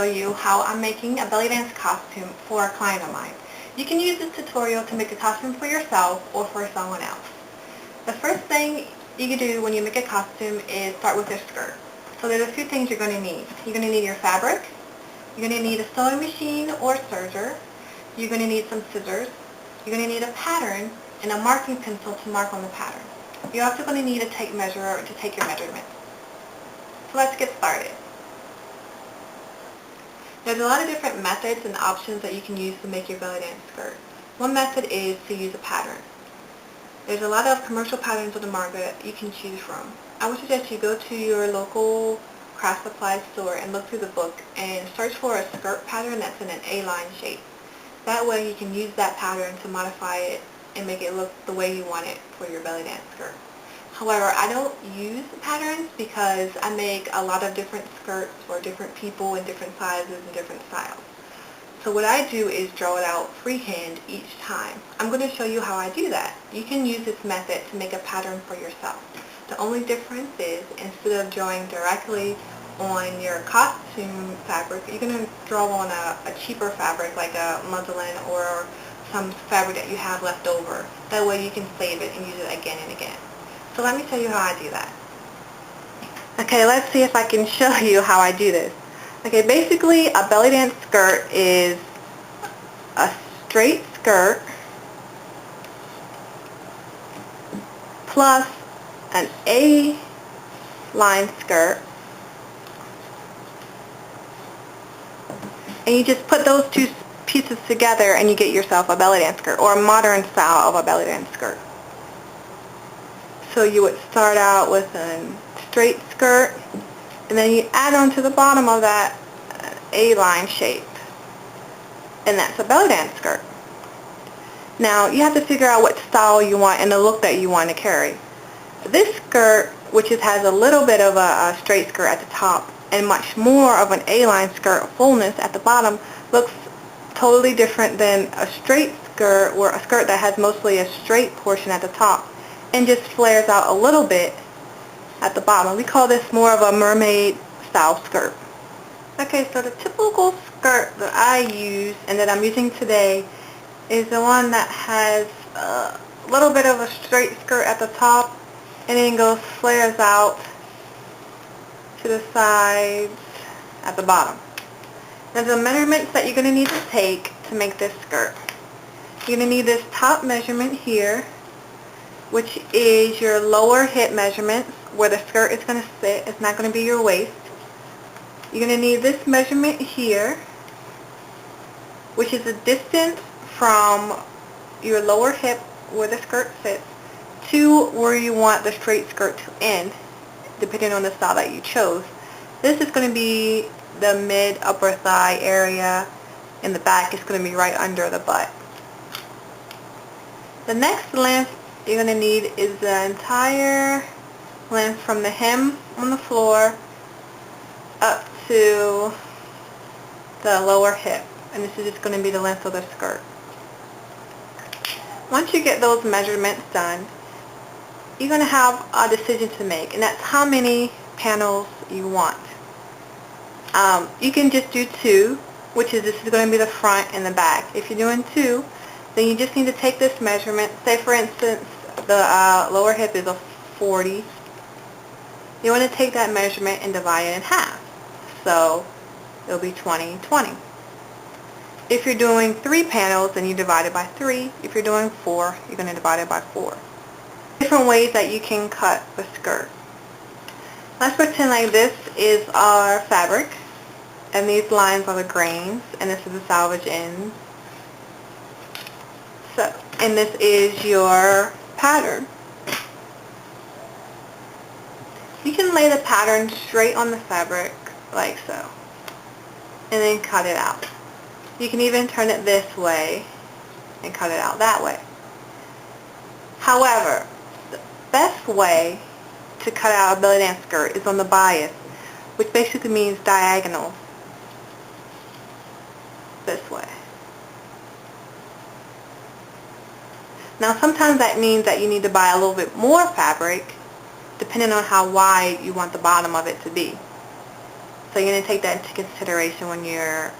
Show you how I'm making a belly dance costume for a client of mine. You can use this tutorial to make a costume for yourself or for someone else. The first thing you can do when you make a costume is start with your skirt. So there's a few things you're going to need. You're going to need your fabric, you're going to need a sewing machine or serger, you're going to need some scissors, you're going to need a pattern and a marking pencil to mark on the pattern. You're also going to need a tape measure to take your measurements. So let's get started. There's a lot of different methods and options that you can use to make your belly dance skirt. One method is to use a pattern. There's a lot of commercial patterns on the market that you can choose from. I would suggest you go to your local craft supply store and look through the book and search for a skirt pattern that's in an A-line shape. That way you can use that pattern to modify it and make it look the way you want it for your belly dance skirt. However, I don't use patterns because I make a lot of different skirts for different people in different sizes and different styles. So what I do is draw it out freehand each time. I'm going to show you how I do that. You can use this method to make a pattern for yourself. The only difference is instead of drawing directly on your costume fabric, you're going to draw on a cheaper fabric like a muslin or some fabric that you have left over. That way you can save it and use it again and again. So let me tell you how I do that. Okay, let's see if I can show you how I do this. Okay, basically a belly dance skirt is a straight skirt plus an A-line skirt, and you just put those two pieces together and you get yourself a belly dance skirt, or a modern style of a belly dance skirt. So you would start out with a straight skirt, and then you add on to the bottom of that A-line shape, and that's a belly dance skirt. Now you have to figure out what style you want and the look that you want to carry. This skirt, which has a little bit of a straight skirt at the top and much more of an A-line skirt fullness at the bottom, looks totally different than a straight skirt, or a skirt that has mostly a straight portion at the top and just flares out a little bit at the bottom. We call this more of a mermaid style skirt. Okay, so the typical skirt that I use and that I'm using today is the one that has a little bit of a straight skirt at the top and then flares out to the sides at the bottom. Now the measurements that you're going to need to take to make this skirt. You're going to need this top measurement here, which is your lower hip measurements, where the skirt is going to sit. It's not going to be your waist. You're going to need this measurement here, which is the distance from your lower hip, where the skirt sits, to where you want the straight skirt to end, depending on the style that you chose. This is going to be the mid-upper thigh area, and the back is going to be right under the butt. The next length you're going to need is the entire length from the hem on the floor up to the lower hip, and this is just going to be the length of the skirt. Once you get those measurements done, you're going to have a decision to make, and that's how many panels you want. You can just do two, which is this is going to be the front and the back. If you're doing two, then you just need to take this measurement. Say for instance the lower hip is a 40. You want to take that measurement and divide it in half. So it'll be 20, 20. If you're doing 3 panels, then you divide it by 3. If you're doing 4, you're going to divide it by 4. Different ways that you can cut the skirt. Let's pretend like this is our fabric, and these lines are the grains, and this is the salvage ends. So, and this is your pattern. You can lay the pattern straight on the fabric like so, and then cut it out. You can even turn it this way and cut it out that way. However, the best way to cut out a belly dance skirt is on the bias, which basically means diagonal, this way. Now sometimes that means that you need to buy a little bit more fabric depending on how wide you want the bottom of it to be. So you're going to take that into consideration when you're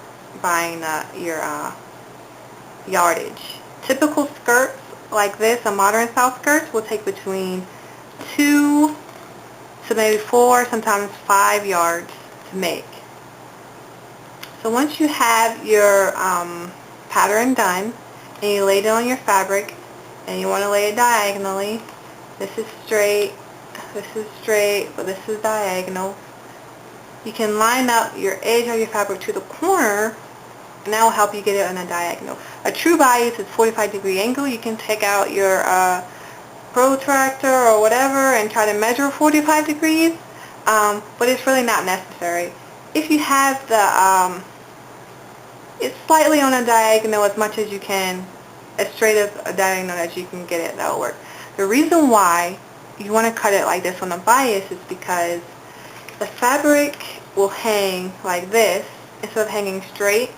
buying your yardage. Typical skirts like this, a modern style skirts, will take between 2 to maybe 4, sometimes 5 yards to make. So once you have your pattern done and you laid it on your fabric and you want to lay it diagonally, this is straight, but this is diagonal. You can line up your edge of your fabric to the corner, and that will help you get it on a diagonal. A true bias is 45-degree angle. You can take out your protractor or whatever and try to measure 45 degrees, but it's really not necessary. If you have the, it's slightly on a diagonal as much as you can, as straight as a diagonal as you can get it, that'll work. The reason why you want to cut it like this on a bias is because the fabric will hang like this instead of hanging straight.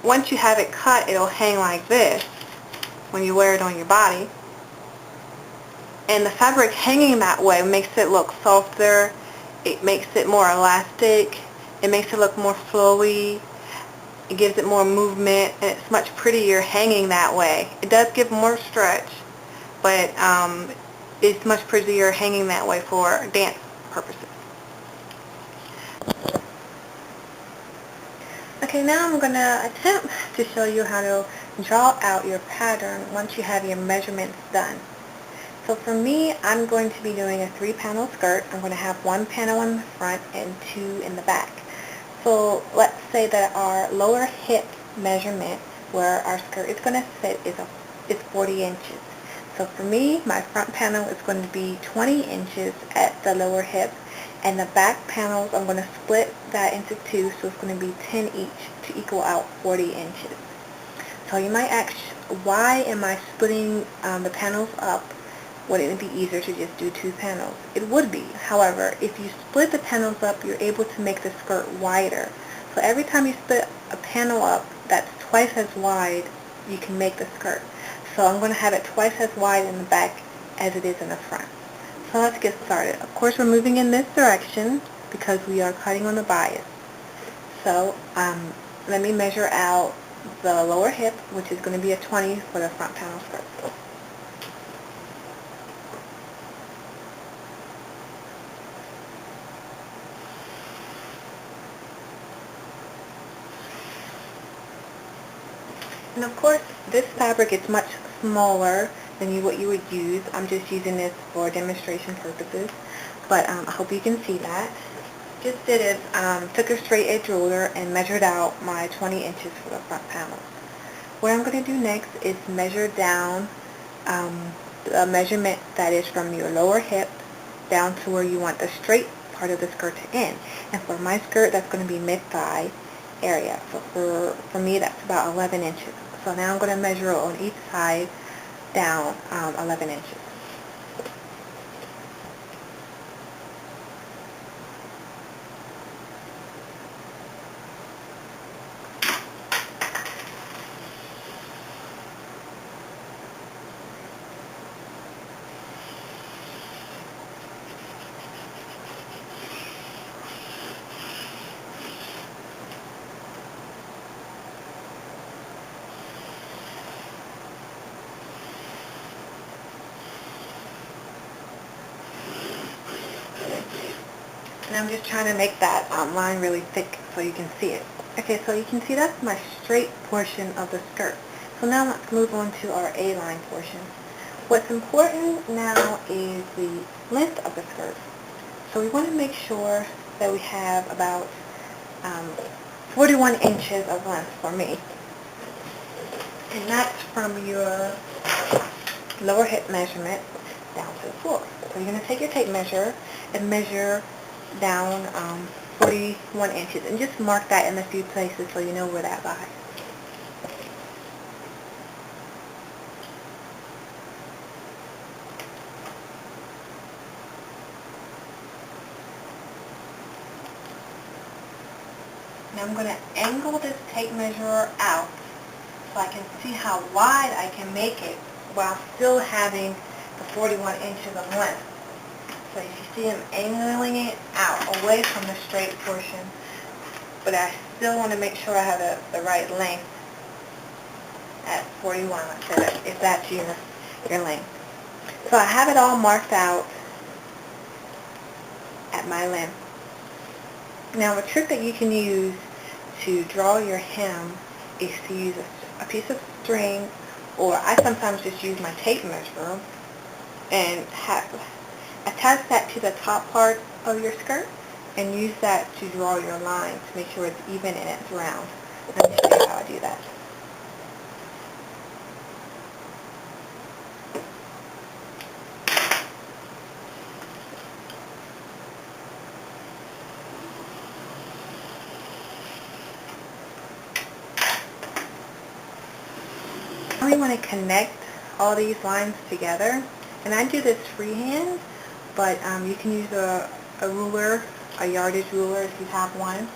Once you have it cut, it'll hang like this when you wear it on your body. And the fabric hanging that way makes it look softer, it makes it more elastic, it makes it look more flowy, it gives it more movement, and it's much prettier hanging that way. It does give more stretch, but it's much prettier hanging that way for dance purposes. Okay, now I'm going to attempt to show you how to draw out your pattern once you have your measurements done. So for me, I'm going to be doing a 3-panel skirt. I'm going to have 1 panel in the front and 2 in the back. So let's say that our lower hip measurement where our skirt is going to sit is 40 inches. So for me, my front panel is going to be 20 inches at the lower hip, and the back panels, I'm going to split that into 2, so it's going to be 10 each to equal out 40 inches. So you might ask, why am I splitting the panels up? Wouldn't it be easier to just do 2 panels? It would be. However, if you split the panels up, you're able to make the skirt wider. So every time you split a panel up that's twice as wide, you can make the skirt. So I'm going to have it twice as wide in the back as it is in the front. So let's get started. Of course, we're moving in this direction because we are cutting on the bias. So let me measure out the lower hip, which is going to be a 20 for the front panel skirt. And of course, this fabric is much smaller than what you would use. I'm just using this for demonstration purposes, but I hope you can see that. Just did is took a straight edge ruler and measured out my 20 inches for the front panel. What I'm going to do next is measure down the measurement that is from your lower hip down to where you want the straight part of the skirt to end. And for my skirt, that's going to be mid-thigh area. So for me, that's about 11 inches. So now I'm going to measure on each side down 11 inches. And I'm just trying to make that line really thick so you can see it. Okay, so you can see that's my straight portion of the skirt. So now let's move on to our A-line portion. What's important now is the length of the skirt. So we want to make sure that we have about 41 inches of length for me. And that's from your lower hip measurement down to the floor. So you're going to take your tape measure and measure down 41 inches, and just mark that in a few places so you know where that lies. Now I'm going to angle this tape measure out so I can see how wide I can make it while still having the 41 inches of length. So you see I'm angling it out away from the straight portion, but I still want to make sure I have the right length at 41, let's say that, if that's your length. So I have it all marked out at my length. Now a trick that you can use to draw your hem is to use a piece of string, or I sometimes just use my tape measure and attach that to the top part of your skirt and use that to draw your line to make sure it's even and it's round. Let me show you how I do that. Now we want to connect all these lines together, and I do this freehand, but you can use a ruler, a yardage ruler if you have one.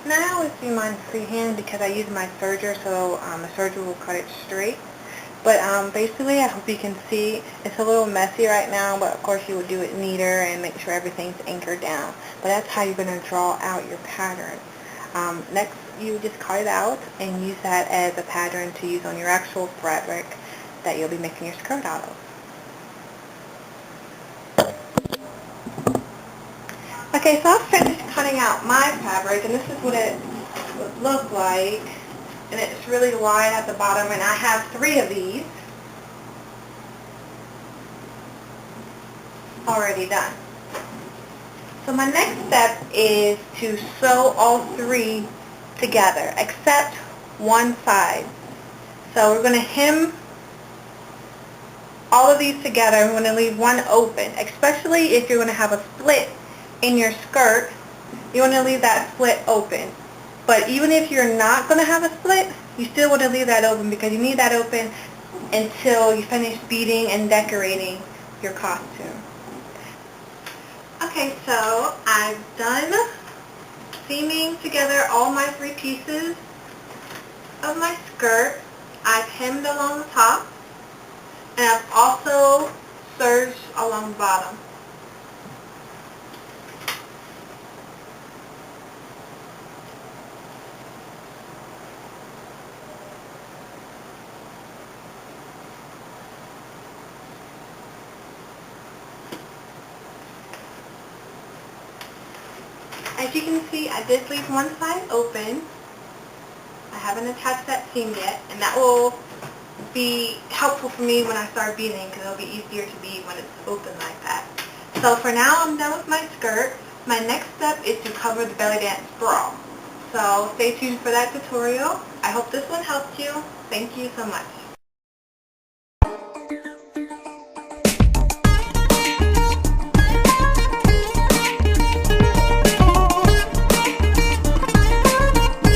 And I always do mine freehand because I use my serger, so the serger will cut it straight. But basically, I hope you can see, it's a little messy right now, but of course you will do it neater and make sure everything's anchored down. But that's how you're going to draw out your pattern. Next, you just cut it out and use that as a pattern to use on your actual fabric that you'll be making your skirt out of. Okay, so I've finished cutting out my fabric, and this is what it would look like. And it's really wide at the bottom, and I have 3 of these already done. So my next step is to sew all 3 together, except one side. So we're going to hem all of these together. I'm going to leave one open, especially if you're going to have a split in your skirt. You want to leave that split open. But even if you're not going to have a split, you still want to leave that open because you need that open until you finish beading and decorating your costume. Okay, so I've done seaming together all my 3 pieces of my skirt. I've hemmed along the top, and I've also serged along the bottom. As you can see, I did leave one side open. I haven't attached that seam yet, and that will be helpful for me when I start beading because it'll be easier to bead when it's open like that. So for now, I'm done with my skirt. My next step is to cover the belly dance bra. So stay tuned for that tutorial. I hope this one helped you. Thank you so much.